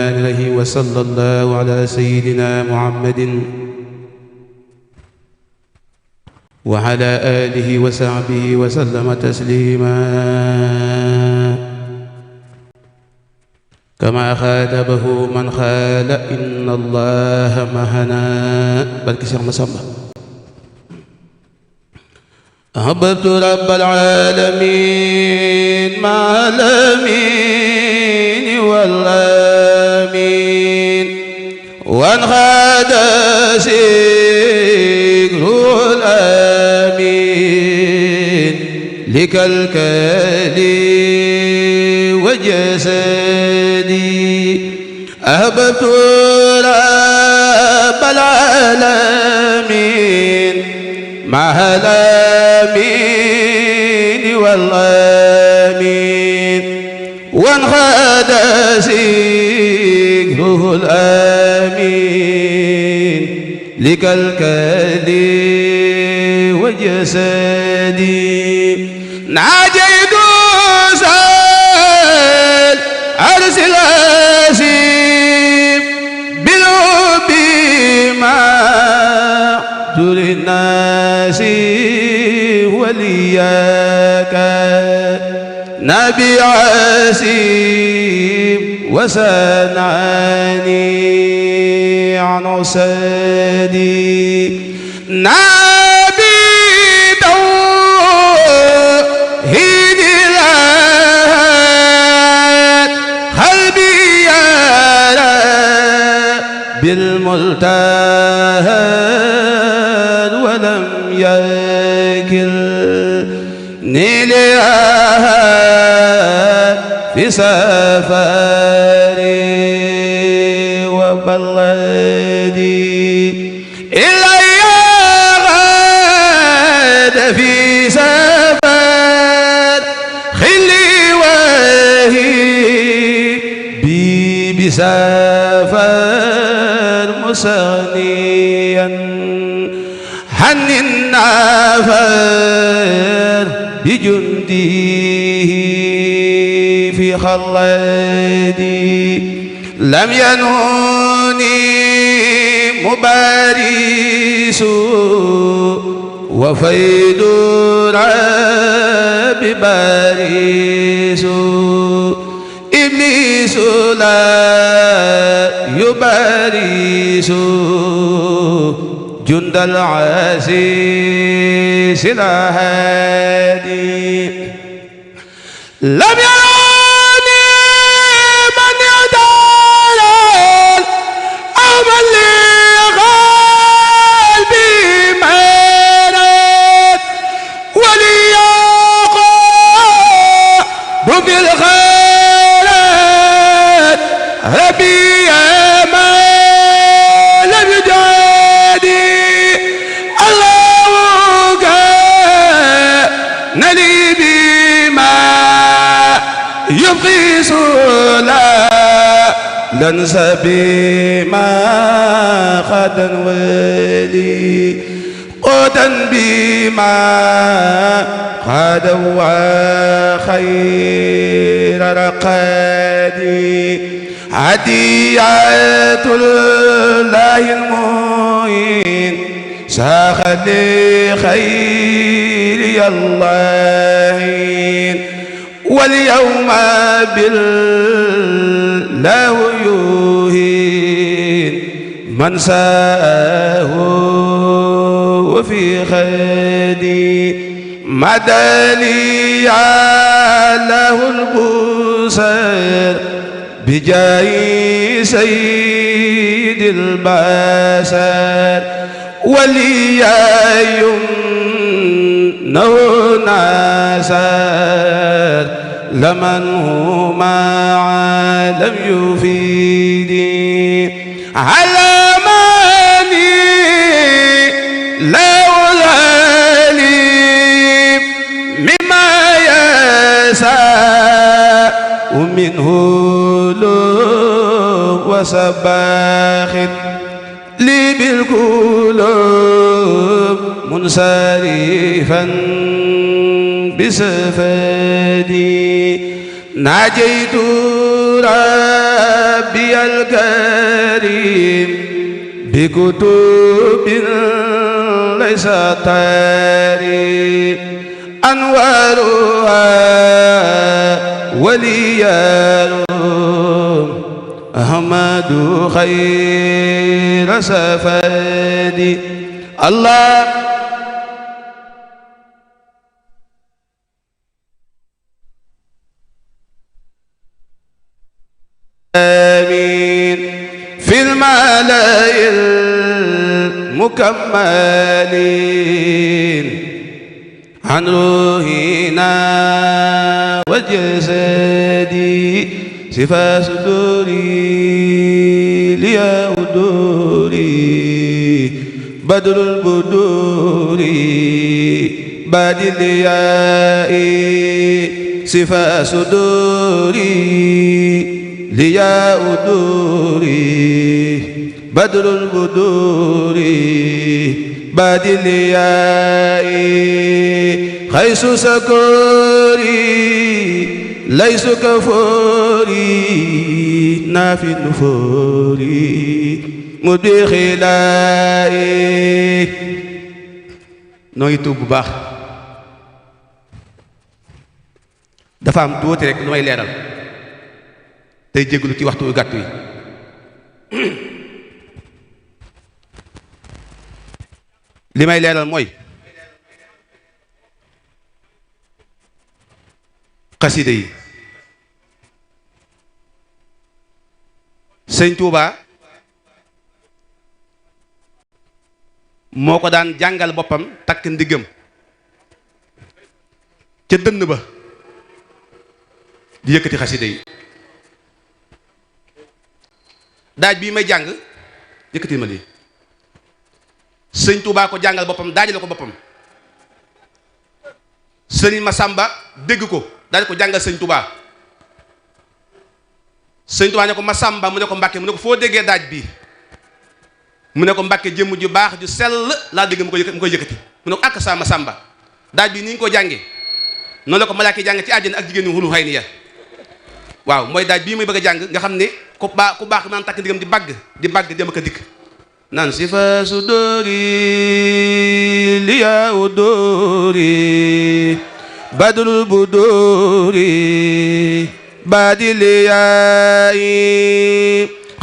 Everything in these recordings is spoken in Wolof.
عليه وصلى الله على سيدنا محمد وعلى آله وصحبه وسلم تسليما كما خاطبه من قال إن الله معنا barke Cheikh Massamba أحببت رب العالمين مع الأمين والأمين وانخاد سكره الأمين لكالكالي وجسدي أحببت رب العالمين مع الأمين والأمين وانخاد سكره الأمين لكالكالي وجسدي ناجيت سال أرسل أسيب بالحب مع جل الناس ولياك نبي عسيب وسنعني عن عسادي نبي توحيد الآن قلبي يرى بالملتهى ولم يكلني لأحد في سفري وبلدي إلي غاد في سفر خلي وهي بي بسفر مسغنيا عن النفر بجنده في خلدي لم ينوني مباريس وفيد رب باريس إبليس لا يباريس جند العزيز الهادي لم يراني من يدار أو من لي قلبي مرد وليقع بالخيرات ربي ما لم يجادي الله كان لي بما يبقي سلا لنسى بما خدا ولي قوتا بما خدا وخير رقادي هدية الله المعين ساخ لخير الله واليوم بالله يهين من ساءه وفي خدي مدني له البصر بجاه سيد البشر وليا يمنه ناصر لمن هما لم يفيدي علمني لو العليم مما يساء ومنه لوم وسباخ لي بالقلوب منصرفا بسفدي ناجيت ربي الكريم بكتب ليس طاري أنوارها وليان أحمد خير سفادي الله آمين في الملأ المكملين عن روحنا وجسدي صفا صدوري ليا ودوري بدر البدور باد الياء صفا صدوري ليا ودوري بدر البدور باد الياء خيس سكوري ليس كفوري نافي النفوري مدخلاي noo ngi tuub bu baax dafa am tuuti rek lu may leeral tey jégalu ci waxtu yu gàtt yi li may leeral mooy xasida yi sëñ Tuuba moo ko daan jàngal boppam takk ndiggam ca dënn ba di yëkkati xasida yi daaj bii may jàng yëkkati ma lii sëñ Tuuba ko jàngal boppam daajale ko boppam sëriñ Masamba dégg ko daal ko jàngal sëñ Tuuba sëñ Tuuba ne ko Masamba mu ne ko Mbàkke mu ne ko foo déggee daaj bi mu ne ko Mbàkke jëmm ju baax ju sell laa dégg mu koy yëkkati mu ne ko ak sa Masamba daaj bi ni ñu ko jàngee noonu la ko malaaka yi jàng ci àjjana ak jigéen ñi hulu hayniya waaw mooy daaj bii muy bëgg a jàng nga xam ne ku baax naan takk ndigam di bagg dem ak a dikk naan sifa su dóori liya u dóori badrul bu dóori baadi liyayi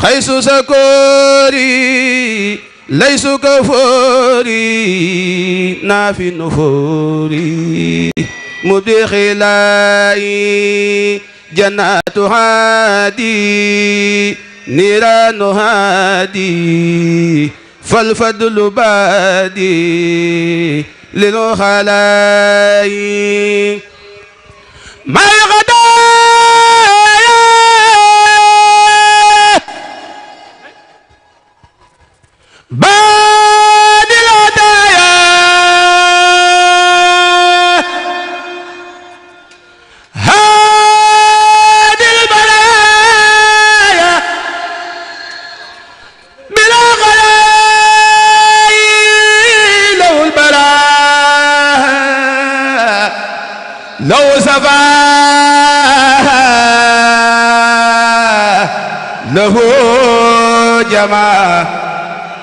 xaysu sakoori laysu kafoori naafi nufoori mudxilayi jannatu haadi niiraanu haadi falfadlu baadi lil xalaayi may gadaaya baadil hadaaya haadil balaaya bila xalaayi lawul balaa law safaa lahu jamaa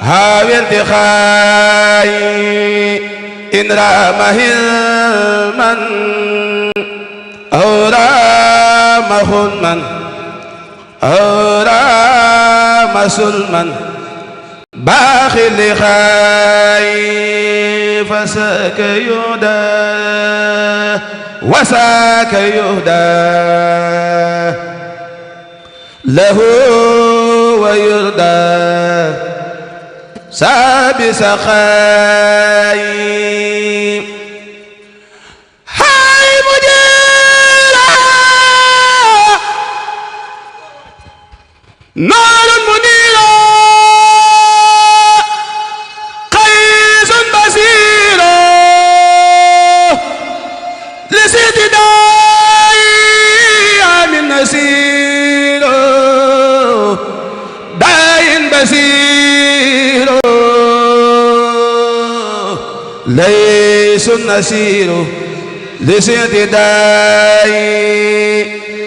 هاوي انتخاي إن رام هلما أو رام خلما أو رام سلما باخي لخاي فساك يهدى وساك يهدى له ويرضى سابي سخاي هاي مديرة نار منيرة قيس بصيرة لسيد داي من نسير داي بصير ليس النسير لسيد داي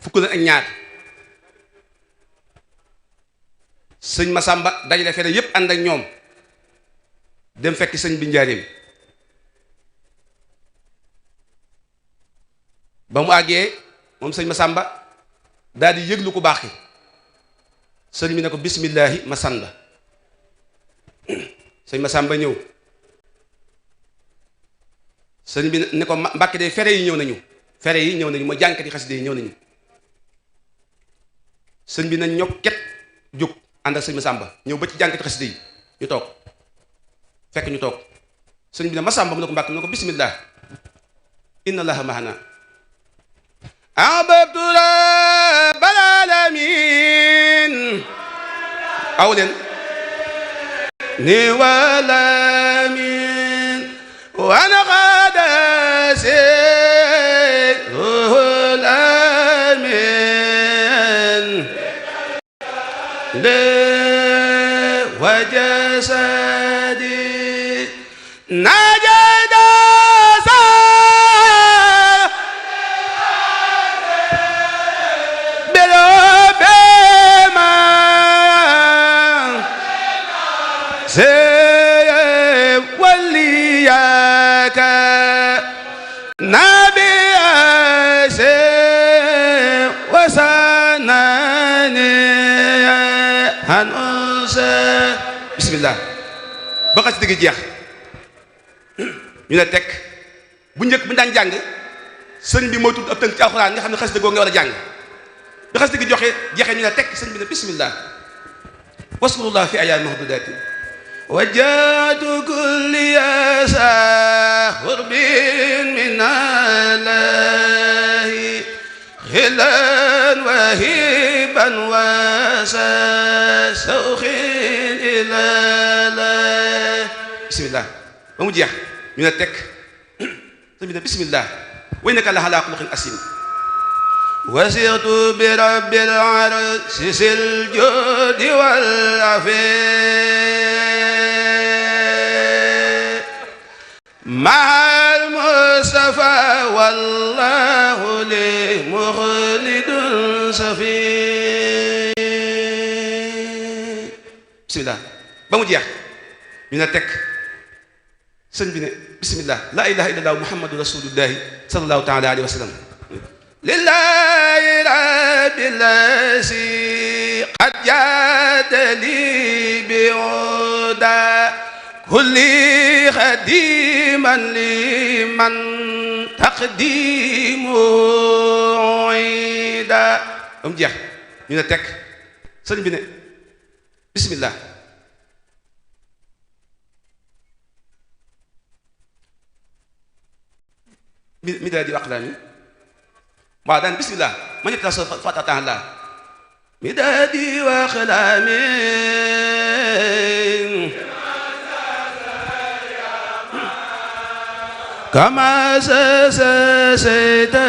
fukk na ak ñaar sëñ Masamba dajale fere yépp ànd ak ñoom dem fekk sëñ bi njaareem ba mu àggee moom sëñ Masamba daal di yëglu ku baax ki sëñ bi ne ko bismillaahi Masamba sëñ Masamba ñëw sëñ bi ne ko Mbàkke de fere yi ñëw nañu mooy jànkati xasida yi ñëw nañu sëñ bi nañ ñokket jóg ànd ak sëñ Masamba ñëw ba ci jànkati xasida yi ñu toog fekk ñu toog sëñ bi ne Masamba mu ne ko Mbàkke mu ne ko bismillah inna allaha mahana ahbabtu rabbal alamin aw leen ni walamin wana qadasi وجسدي نجد بلوب ما سيب وليك نبي سيب وسناني bismillah ba xas dëgg jeex ñu ne teg bu njëkk bu ñu daan jàng sëñ bi moo tudd ab tënk ci alxuraan nga xam ne xas dëggoo nga war a jàng ba xas dëgg joxe jeexee ñu ne teg sëñ bi ne bismillah waskurullah fi ayyaam mahdudatin wajjahtu kulliyasa qurbin min allahi xilan wahiban wasa sawxin ilala bismillah ba mu jeex ñu ne teg sëñ bi ne bismillah wa innaka la ala xuluqin asim wasirtu bi rabbil arsi sil judi wal afi mahal mustafa wallahu li muxlidun safi bismillah ba mu jeex ñu ne teg sëñ bi ne bismillah la ilaha illallah muhammadu rasulullahi sallallahu taala alayhi wa sallam lillahi rabbil asi qad jadali bi uda kulli xadiman liman taqdimu ida ba mu jeex ñu ne teg sëñ bi ne bismillah midaadi wa aqlaami waaw daan bismillah ma ñett la so fatatan la midaadi wa aqlaami kama sa sayta